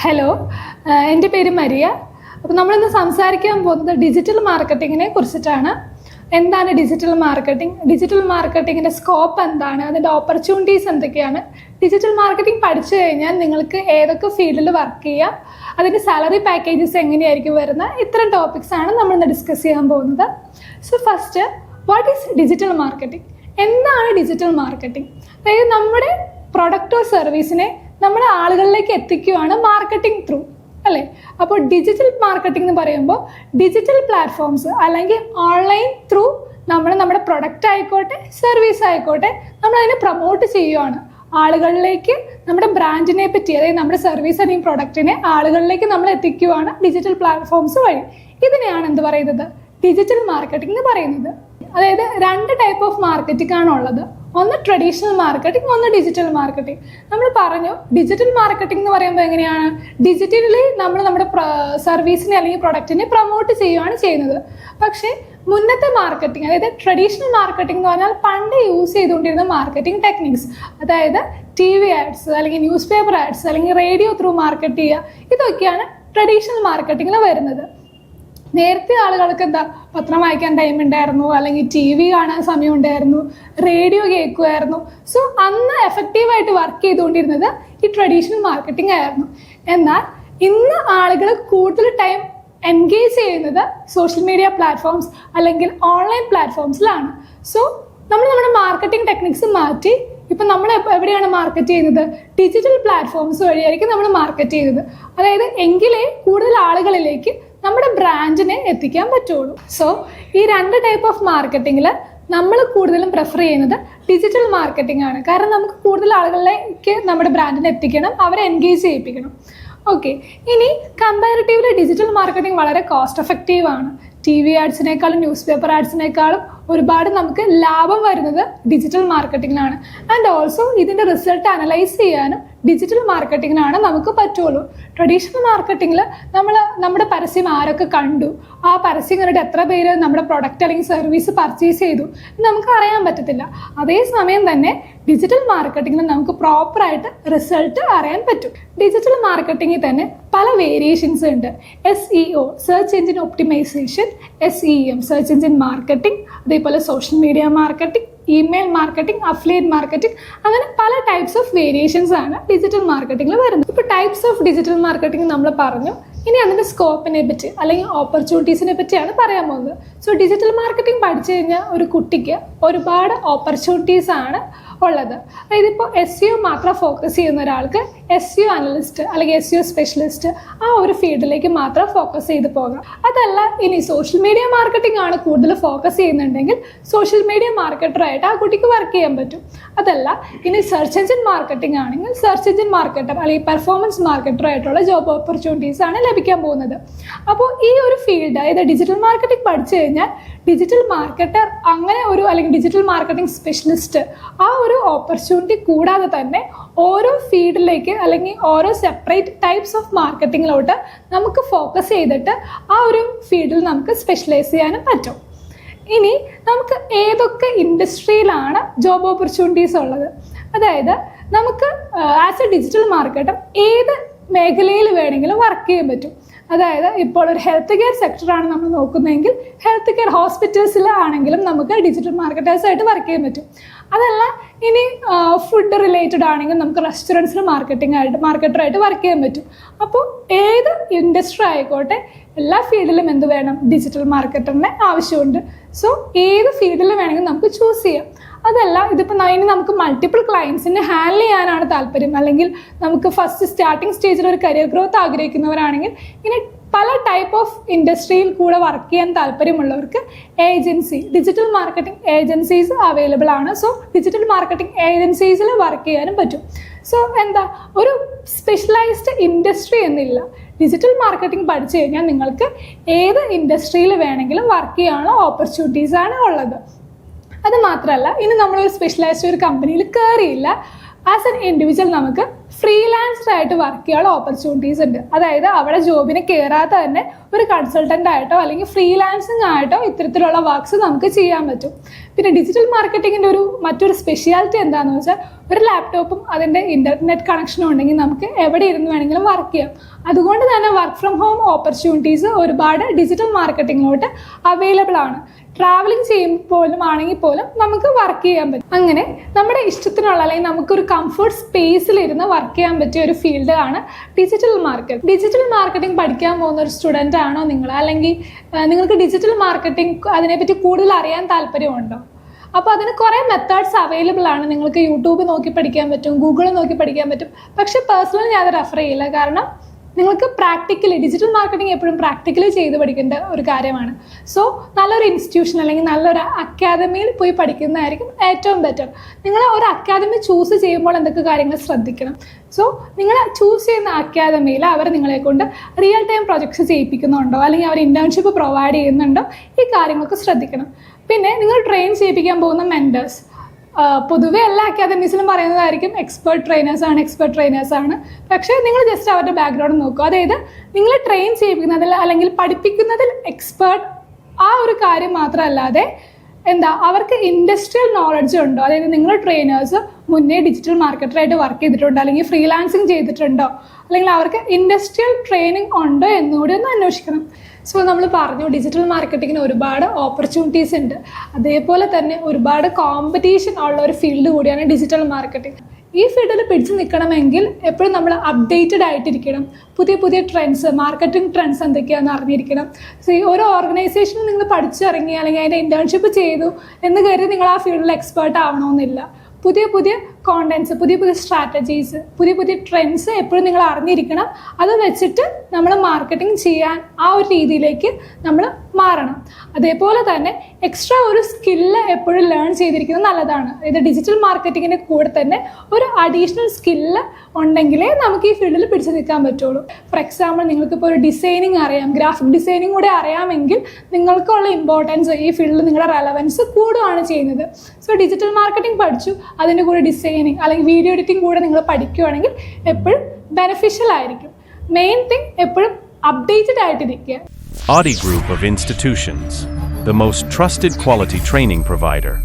Hello, എൻ്റെ പേര് Maria. അപ്പോൾ നമ്മളിന്ന് സംസാരിക്കാൻ പോകുന്നത് ഡിജിറ്റൽ മാർക്കറ്റിങ്ങിനെ കുറിച്ചിട്ടാണ്. എന്താണ് ഡിജിറ്റൽ മാർക്കറ്റിംഗ്? ഡിജിറ്റൽ മാർക്കറ്റിങ്ങിൻ്റെ സ്കോപ്പ് എന്താണ്? അതിൻ്റെ ഓപ്പർച്യൂണിറ്റീസ് എന്തൊക്കെയാണ്? ഡിജിറ്റൽ മാർക്കറ്റിംഗ് പഠിച്ചു കഴിഞ്ഞാൽ നിങ്ങൾക്ക് ഏതൊക്കെ ഫീൽഡിൽ വർക്ക് ചെയ്യാം, അതിൻ്റെ സാലറി പാക്കേജസ് എങ്ങനെയായിരിക്കും വരുന്നത്, ഇത്തരം ടോപ്പിക്സ് ആണ് നമ്മളിന്ന് ഡിസ്കസ് ചെയ്യാൻ പോകുന്നത്. So first, what is digital marketing? എന്താണ് ഡിജിറ്റൽ മാർക്കറ്റിംഗ്? അതായത് നമ്മുടെ പ്രൊഡക്റ്റോ സർവീസിനെ നമ്മുടെ ആളുകളിലേക്ക് എത്തിക്കുകയാണ് മാർക്കറ്റിംഗ് ത്രൂ, അല്ലേ? അപ്പോൾ ഡിജിറ്റൽ മാർക്കറ്റിംഗ് എന്ന് പറയുമ്പോൾ ഡിജിറ്റൽ പ്ലാറ്റ്ഫോംസ് അല്ലെങ്കിൽ ഓൺലൈൻ ത്രൂ നമ്മുടെ പ്രൊഡക്റ്റ് ആയിക്കോട്ടെ സർവീസ് ആയിക്കോട്ടെ നമ്മളതിനെ പ്രൊമോട്ട് ചെയ്യുകയാണ് ആളുകളിലേക്ക്. നമ്മുടെ ബ്രാൻഡിനെ പറ്റി, അതായത് നമ്മുടെ സർവീസ് അല്ലെങ്കിൽ പ്രൊഡക്റ്റിനെ ആളുകളിലേക്ക് നമ്മൾ എത്തിക്കുകയാണ് ഡിജിറ്റൽ പ്ലാറ്റ്ഫോംസ് വഴി. ഇതിനെയാണ് എന്ത് പറയുന്നത്? ഡിജിറ്റൽ മാർക്കറ്റിംഗ് എന്ന് പറയുന്നത്. അതായത് രണ്ട് ടൈപ്പ് ഓഫ് മാർക്കറ്റിംഗ് ആണ് ഉള്ളത്. ഒന്ന് ട്രഡീഷണൽ മാർക്കറ്റിംഗ്, ഒന്ന് ഡിജിറ്റൽ മാർക്കറ്റിംഗ്. നമ്മൾ പറഞ്ഞു ഡിജിറ്റൽ മാർക്കറ്റിംഗ് എന്ന് പറയുമ്പോൾ എങ്ങനെയാണ്? ഡിജിറ്റലി നമ്മുടെ സർവീസിനെ അല്ലെങ്കിൽ പ്രൊഡക്റ്റിനെ പ്രൊമോട്ട് ചെയ്യുകയാണ് ചെയ്യുന്നത്. പക്ഷേ മുന്നത്തെ മാർക്കറ്റിംഗ്, അതായത് ട്രഡീഷണൽ മാർക്കറ്റിംഗ് എന്ന് പറഞ്ഞാൽ പണ്ട് യൂസ് ചെയ്തുകൊണ്ടിരുന്ന മാർക്കറ്റിംഗ് ടെക്നിക്സ്, അതായത് TV ആഡ്സ് അല്ലെങ്കിൽ ന്യൂസ് പേപ്പർ ആഡ്സ് അല്ലെങ്കിൽ റേഡിയോ ത്രൂ മാർക്കറ്റ് ചെയ്യുക, ഇതൊക്കെയാണ് ട്രഡീഷണൽ മാർക്കറ്റിംഗിൽ വരുന്നത്. നേരത്തെ ആളുകൾക്ക് പത്രം വായിക്കാൻ ടൈം ഉണ്ടായിരുന്നു, അല്ലെങ്കിൽ TV കാണാൻ സമയം ഉണ്ടായിരുന്നു, റേഡിയോ കേൾക്കുമായിരുന്നു. സോ അന്ന് എഫക്റ്റീവായിട്ട് വർക്ക് ചെയ്തുകൊണ്ടിരുന്നത് ഈ ട്രഡീഷണൽ മാർക്കറ്റിംഗ് ആയിരുന്നു. എന്നാൽ ഇന്ന് ആളുകൾ കൂടുതൽ ടൈം എൻഗേജ് ചെയ്യുന്നത് സോഷ്യൽ മീഡിയ പ്ലാറ്റ്ഫോംസ് അല്ലെങ്കിൽ ഓൺലൈൻ പ്ലാറ്റ്ഫോംസിലാണ്. സോ നമ്മുടെ മാർക്കറ്റിംഗ് ടെക്നിക്സ് മാറ്റി ഇപ്പം നമ്മൾ എവിടെയാണ് മാർക്കറ്റ് ചെയ്യുന്നത്? ഡിജിറ്റൽ പ്ലാറ്റ്ഫോംസ് വഴിയായിരിക്കും നമ്മൾ മാർക്കറ്റ് ചെയ്യുന്നത്. അതായത് എങ്കിലേ കൂടുതൽ ആളുകളിലേക്ക് നമ്മുടെ ബ്രാൻഡിനെ എത്തിക്കാൻ പറ്റുള്ളൂ. സോ ഈ രണ്ട് ടൈപ്പ് ഓഫ് മാർക്കറ്റിങ്ങിൽ നമ്മൾ കൂടുതലും പ്രിഫർ ചെയ്യുന്നത് ഡിജിറ്റൽ മാർക്കറ്റിംഗ് ആണ്. കാരണം നമുക്ക് കൂടുതൽ ആളുകളിലേക്ക് നമ്മുടെ ബ്രാൻഡിനെ എത്തിക്കണം, അവരെ എൻഗേജ് ചെയ്യിപ്പിക്കണം. ഓക്കെ, ഇനി കമ്പാരിറ്റീവ്ലി ഡിജിറ്റൽ മാർക്കറ്റിംഗ് വളരെ കോസ്റ്റ് എഫക്റ്റീവ് ആണ്. TV ആഡ്സിനേക്കാളും ന്യൂസ് പേപ്പർ ആഡ്സിനേക്കാളും ഒരുപാട് നമുക്ക് ലാഭം വരുന്നത് ഡിജിറ്റൽ മാർക്കറ്റിങ്ങിനാണ്. ആൻഡ് ഓൾസോ ഇതിൻ്റെ റിസൾട്ട് അനലൈസ് ചെയ്യാനും ഡിജിറ്റൽ മാർക്കറ്റിങ്ങിനാണ് നമുക്ക് പറ്റുള്ളൂ. ട്രഡീഷണൽ മാർക്കറ്റിങ്ങിൽ നമ്മുടെ പരസ്യം ആരൊക്കെ കണ്ടു, ആ പരസ്യം കണ്ടിട്ട് എത്ര പേര് നമ്മുടെ പ്രൊഡക്റ്റ് അല്ലെങ്കിൽ സർവീസ് പർച്ചേസ് ചെയ്തു എന്ന് നമുക്ക് അറിയാൻ പറ്റത്തില്ല. അതേസമയം തന്നെ ഡിജിറ്റൽ മാർക്കറ്റിങ്ങിൽ നമുക്ക് പ്രോപ്പറായിട്ട് റിസൾട്ട് അറിയാൻ പറ്റും. ഡിജിറ്റൽ മാർക്കറ്റിങ്ങിൽ തന്നെ പല വേരിയേഷൻസ് ഉണ്ട്. SEO search engine optimisation, SEM search engine marketing, അതേപോലെ social media marketing, email marketing, affiliate marketing, അങ്ങനെ പല ടൈപ്സ് ഓഫ് വേരിയേഷൻസ് ആണ് ഡിജിറ്റൽ മാർക്കറ്റിംഗിൽ വരുന്നത്. ഇപ്പോൾ ടൈപ്സ് ഓഫ് ഡിജിറ്റൽ മാർക്കറ്റിംഗ് നമ്മൾ പറഞ്ഞു. ഇനി അതിൻ്റെ സ്കോപ്പിനെ പറ്റി അല്ലെങ്കിൽ ഓപ്പർച്യൂണിറ്റീസിനെ പറ്റിയാണ് പറയാൻ പോകുന്നത്. സോ ഡിജിറ്റൽ മാർക്കറ്റിംഗ് പഠിച്ചു കഴിഞ്ഞാൽ ഒരു കുട്ടിക്ക് ഒരുപാട് ഓപ്പർച്യൂണിറ്റീസ് ആണ് ഉള്ളത്. അതായത് ഇപ്പോൾ SEO മാത്രം ഫോക്കസ് ചെയ്യുന്ന ഒരാൾക്ക് SEO അനലിസ്റ്റ് അല്ലെങ്കിൽ SEO സ്പെഷ്യലിസ്റ്റ് ആ ഒരു ഫീൽഡിലേക്ക് മാത്രം ഫോക്കസ് ചെയ്ത് പോകാം. അതല്ല, ഇനി സോഷ്യൽ മീഡിയ മാർക്കറ്റിംഗ് ആണ് കൂടുതൽ ഫോക്കസ് ചെയ്യുന്നുണ്ടെങ്കിൽ സോഷ്യൽ മീഡിയ മാർക്കറ്ററായിട്ട് ആ കുട്ടിക്ക് വർക്ക് ചെയ്യാൻ പറ്റും. അതല്ല, ഇനി സെർച്ച് എഞ്ചിൻ മാർക്കറ്റിംഗ് ആണെങ്കിൽ സെർച്ച് എഞ്ചിൻ മാർക്കറ്റർ അല്ലെങ്കിൽ പെർഫോമൻസ് മാർക്കറ്ററായിട്ടുള്ള ജോബ് ഓപ്പർച്യൂണിറ്റീസ് ആണ് ലഭിക്കാൻ പോകുന്നത്. അപ്പോൾ ഈ ഒരു ഫീൽഡ്, അതായത് ഡിജിറ്റൽ മാർക്കറ്റിംഗ് പഠിച്ചു കഴിഞ്ഞാൽ ഡിജിറ്റൽ മാർക്കറ്റർ അങ്ങനെ ഒരു അല്ലെങ്കിൽ ഡിജിറ്റൽ മാർക്കറ്റിംഗ് സ്പെഷ്യലിസ്റ്റ് ആ ഒരു ഓപ്പർച്യൂണിറ്റി കൂടാതെ തന്നെ ഓരോ ഫീൽഡിലേക്ക് അല്ലെങ്കിൽ ഓരോ സെപ്പറേറ്റ് ടൈപ്സ് ഓഫ് മാർക്കറ്റിങ്ങിലോട്ട് നമുക്ക് ഫോക്കസ് ചെയ്തിട്ട് ആ ഒരു ഫീൽഡിൽ നമുക്ക് സ്പെഷ്യലൈസ് ചെയ്യാനും പറ്റും. ഇനി നമുക്ക് ഏതൊക്കെ ഇൻഡസ്ട്രിയിലാണ് ജോബ് ഓപ്പർച്യൂണിറ്റീസ് ഉള്ളത്? അതായത് നമുക്ക് ആസ് എ ഡിജിറ്റൽ മാർക്കറ്റർ ഏത് മേഖലയിൽ വേണമെങ്കിലും വർക്ക് ചെയ്യാൻ പറ്റും. അതായത് ഇപ്പോൾ ഒരു ഹെൽത്ത് കെയർ സെക്ടറാണ് നമ്മൾ നോക്കുന്നതെങ്കിൽ ഹെൽത്ത് കെയർ ഹോസ്പിറ്റൽസിലാണെങ്കിലും നമുക്ക് ഡിജിറ്റൽ മാർക്കറ്റേഴ്സായിട്ട് വർക്ക് ചെയ്യാൻ പറ്റും. അതല്ല, ഇനി ഫുഡ് റിലേറ്റഡ് ആണെങ്കിൽ നമുക്ക് റെസ്റ്റോറൻറ്റ്സിൽ മാർക്കറ്ററായിട്ട് വർക്ക് ചെയ്യാൻ പറ്റും. അപ്പോൾ ഏത് ഇൻഡസ്ട്രി ആയിക്കോട്ടെ എല്ലാ ഫീൽഡിലും എന്ത് വേണം? ഡിജിറ്റൽ മാർക്കറ്ററിനെ ആവശ്യമുണ്ട്. സോ ഏത് ഫീൽഡിൽ വേണമെങ്കിൽ നമുക്ക് ചൂസ് ചെയ്യാം. അതല്ല, ഇതിപ്പോൾ ഇനി നമുക്ക് മൾട്ടിപ്പിൾ ക്ലയൻസിനെ ഹാൻഡിൽ ചെയ്യാനാണ് താല്പര്യം, അല്ലെങ്കിൽ നമുക്ക് ഫസ്റ്റ് സ്റ്റാർട്ടിംഗ് സ്റ്റേജിൽ ഒരു കരിയർ ഗ്രോത്ത് ആഗ്രഹിക്കുന്നവരാണെങ്കിൽ ഇങ്ങനെ പല ടൈപ്പ് ഓഫ് ഇൻഡസ്ട്രിയിൽ കൂടെ വർക്ക് ചെയ്യാൻ താല്പര്യമുള്ളവർക്ക് ഡിജിറ്റൽ മാർക്കറ്റിംഗ് ഏജൻസീസ് അവൈലബിൾ ആണ്. സോ ഡിജിറ്റൽ മാർക്കറ്റിംഗ് ഏജൻസീസിൽ വർക്ക് ചെയ്യാനും പറ്റും. സോ ഒരു സ്പെഷ്യലൈസ്ഡ് ഇൻഡസ്ട്രി എന്നില്ല. ഡിജിറ്റൽ മാർക്കറ്റിംഗ് പഠിച്ചു കഴിഞ്ഞാൽ നിങ്ങൾക്ക് ഏത് ഇൻഡസ്ട്രിയിൽ വേണമെങ്കിലും വർക്ക് ചെയ്യാനുള്ള ഓപ്പർച്യൂണിറ്റീസ് ആണ് ഉള്ളത്. അത് മാത്രമല്ല, ഇനി നമ്മളൊരു സ്പെഷ്യലൈസ്ഡ് ഒരു കമ്പനിയിൽ കയറിയില്ല, ആസ് എൻ ഇൻഡിവിജ്വൽ നമുക്ക് ഫ്രീലാൻസർ ആയിട്ട് വർക്ക് ചെയ്യാനുള്ള ഓപ്പർച്യൂണിറ്റീസ് ഉണ്ട്. അതായത് അവിടെ ജോബിന് കയറാതെ തന്നെ ഒരു കൺസൾട്ടൻ്റ് ആയിട്ടോ അല്ലെങ്കിൽ ഫ്രീലാൻസിങ് ആയിട്ടോ ഇത്തരത്തിലുള്ള വർക്ക്സ് നമുക്ക് ചെയ്യാൻ പറ്റും. പിന്നെ ഡിജിറ്റൽ മാർക്കറ്റിങ്ങിൻ്റെ മറ്റൊരു സ്പെഷ്യാലിറ്റി എന്താണെന്ന് വെച്ചാൽ ഒരു ലാപ്ടോപ്പും അതിൻ്റെ ഇൻ്റർനെറ്റ് കണക്ഷനും ഉണ്ടെങ്കിൽ നമുക്ക് എവിടെ ഇരുന്ന് വേണമെങ്കിലും വർക്ക് ചെയ്യാം. അതുകൊണ്ട് തന്നെ വർക്ക് ഫ്രം ഹോം ഓപ്പർച്യൂണിറ്റീസ് ഒരുപാട് ഡിജിറ്റൽ മാർക്കറ്റിങ്ങിലോട്ട് അവൈലബിൾ ആണ്. ട്രാവലിംഗ് ചെയ്യുമ്പോഴും ആണെങ്കിൽ പോലും നമുക്ക് വർക്ക് ചെയ്യാൻ പറ്റും. അങ്ങനെ നമ്മുടെ ഇഷ്ടത്തിനുള്ള അല്ലെങ്കിൽ നമുക്കൊരു കംഫർട്ട് സ്പേസിലിരുന്ന് വർക്ക് ചെയ്യാൻ പറ്റിയ ഒരു ഫീൽഡാണ് ഡിജിറ്റൽ മാർക്കറ്റ്. ഡിജിറ്റൽ മാർക്കറ്റിംഗ് പഠിക്കാൻ പോകുന്ന ഒരു സ്റ്റുഡൻ്റ് ആണോ നിങ്ങൾ, അല്ലെങ്കിൽ നിങ്ങൾക്ക് ഡിജിറ്റൽ മാർക്കറ്റിംഗ് അതിനെപ്പറ്റി കൂടുതൽ അറിയാൻ താല്പര്യമുണ്ടോ? അപ്പോൾ അതിന് കുറേ മെത്തേഡ്സ് അവൈലബിൾ ആണ്. നിങ്ങൾക്ക് യൂട്യൂബ് നോക്കി പഠിക്കാൻ പറ്റും, ഗൂഗിൾ നോക്കി പഠിക്കാൻ പറ്റും. പക്ഷേ പേഴ്സണലി ഞാൻ അത് റെഫർ ചെയ്യില്ല. കാരണം നിങ്ങൾക്ക് പ്രാക്ടിക്കലി ഡിജിറ്റൽ മാർക്കറ്റിംഗ് എപ്പോഴും പ്രാക്ടിക്കലി ചെയ്ത് പഠിക്കേണ്ട ഒരു കാര്യമാണ്. സോ നല്ലൊരു ഇൻസ്റ്റിറ്റ്യൂഷൻ അല്ലെങ്കിൽ നല്ലൊരു അക്കാദമിയിൽ പോയി പഠിക്കുന്നതായിരിക്കും ഏറ്റവും ബെറ്റർ. നിങ്ങൾ ഒരു അക്കാദമി ചൂസ് ചെയ്യുമ്പോൾ എന്തൊക്കെ കാര്യങ്ങൾ ശ്രദ്ധിക്കണം? സോ നിങ്ങൾ ചൂസ് ചെയ്യുന്ന അക്കാദമിയിൽ അവർ നിങ്ങളെ കൊണ്ട് റിയൽ ടൈം പ്രൊജക്ട്സ് ചെയ്യിപ്പിക്കുന്നുണ്ടോ, അല്ലെങ്കിൽ അവർ ഇൻറ്റേൺഷിപ്പ് പ്രൊവൈഡ് ചെയ്യുന്നുണ്ടോ, ഈ കാര്യങ്ങളൊക്കെ ശ്രദ്ധിക്കണം. പിന്നെ നിങ്ങൾ ട്രെയിൻ ചെയ്യിപ്പിക്കാൻ പോകുന്ന മെൻറ്റേഴ്സ് പൊതുവെ എല്ലാ അക്കാദമീസിലും പറയുന്നതായിരിക്കും എക്സ്പേർട്ട് ട്രെയിനേഴ്സ് ആണ്. പക്ഷേ നിങ്ങൾ ജസ്റ്റ് അവരുടെ ബാക്ക്ഗ്രൗണ്ട് നോക്കുക. അതായത് നിങ്ങൾ ട്രെയിൻ ചെയ്യിപ്പിക്കുന്നതിൽ അല്ലെങ്കിൽ പഠിപ്പിക്കുന്നതിൽ എക്സ്പേർട്ട് ആ ഒരു കാര്യം മാത്രമല്ലാതെ അവർക്ക് ഇൻഡസ്ട്രിയൽ നോളജ് ഉണ്ടോ? അതായത് നിങ്ങൾ ട്രെയിനേഴ്സ് മുന്നേ ഡിജിറ്റൽ മാർക്കറ്ററായിട്ട് വർക്ക് ചെയ്തിട്ടുണ്ടോ, അല്ലെങ്കിൽ ഫ്രീലാൻസിങ് ചെയ്തിട്ടുണ്ടോ, അല്ലെങ്കിൽ അവർക്ക് ഇൻഡസ്ട്രിയൽ ട്രെയിനിങ് ഉണ്ടോ എന്നുകൂടി ഒന്ന് അന്വേഷിക്കണം. സോ നമ്മൾ പറഞ്ഞു ഡിജിറ്റൽ മാർക്കറ്റിങ്ങിന് ഒരുപാട് ഓപ്പർച്യൂണിറ്റീസ് ഉണ്ട്. അതേപോലെ തന്നെ ഒരുപാട് കോമ്പറ്റീഷൻ ഉള്ള ഒരു ഫീൽഡ് കൂടിയാണ് ഡിജിറ്റൽ മാർക്കറ്റിംഗ്. ഈ ഫീൽഡിൽ പിടിച്ചു നിൽക്കണമെങ്കിൽ എപ്പോഴും നമ്മൾ അപ്ഡേറ്റഡ് ആയിട്ടിരിക്കണം. പുതിയ പുതിയ ട്രെൻഡ്സ്, മാർക്കറ്റിംഗ് ട്രെൻഡ്സ് എന്തൊക്കെയാണെന്ന് അറിഞ്ഞിരിക്കണം. സോ ഓരോ ഓർഗനൈസേഷനിൽ നിങ്ങൾ പഠിച്ചിറങ്ങി അല്ലെങ്കിൽ അതിൻ്റെ ഇൻറ്റേൺഷിപ്പ് ചെയ്തു എന്ന് കരുതി നിങ്ങൾ ആ ഫീൽഡിൽ എക്സ്പേർട്ട് ആവണമെന്നില്ല. പുതിയ പുതിയ കോണ്ടൻറ്റ്സ്, പുതിയ പുതിയ സ്ട്രാറ്റജീസ്, പുതിയ പുതിയ ട്രെൻഡ്സ് എപ്പോഴും നിങ്ങൾ അറിഞ്ഞിരിക്കണം. അത് വെച്ചിട്ട് നമ്മൾ മാർക്കറ്റിംഗ് ചെയ്യാൻ ആ ഒരു രീതിയിലേക്ക് നമ്മൾ മാറണം. അതേപോലെ തന്നെ എക്സ്ട്രാ ഒരു സ്കില്ല് എപ്പോഴും ലേൺ ചെയ്തിരിക്കുന്നത് നല്ലതാണ്. ഇത് ഡിജിറ്റൽ മാർക്കറ്റിങ്ങിൻ്റെ കൂടെ തന്നെ ഒരു അഡീഷണൽ സ്കില്ല് ഉണ്ടെങ്കിലേ നമുക്ക് ഈ ഫീൽഡിൽ പിടിച്ചു നിൽക്കാൻ പറ്റുള്ളൂ. ഫോർ എക്സാമ്പിൾ നിങ്ങൾക്കിപ്പോൾ ഒരു ഡിസൈനിങ് അറിയാം, ഗ്രാഫിക് ഡിസൈനിങ് കൂടെ അറിയാമെങ്കിൽ നിങ്ങൾക്കുള്ള ഇമ്പോർട്ടൻസ് ഈ ഫീൽഡിൽ നിങ്ങളുടെ റെലവൻസ് കൂടുകയാണ് ചെയ്യുന്നത്. സോ ഡിജിറ്റൽ മാർക്കറ്റിംഗ് പഠിച്ചു, അതിൻ്റെ കൂടെ ഡിസൈനിങ് അല്ലെങ്കിൽ വീഡിയോ എഡിറ്റിംഗ് കൂടെ നിങ്ങൾ പഠിക്കുകയാണെങ്കിൽ എപ്പോഴും ബെനിഫിഷ്യൽ ആയിരിക്കും. മെയിൻ തിങ് എപ്പോഴും അപ്ഡേറ്റഡ് ആയിട്ടിരിക്കുക. Audi Group of Institutions, the most trusted quality training provider.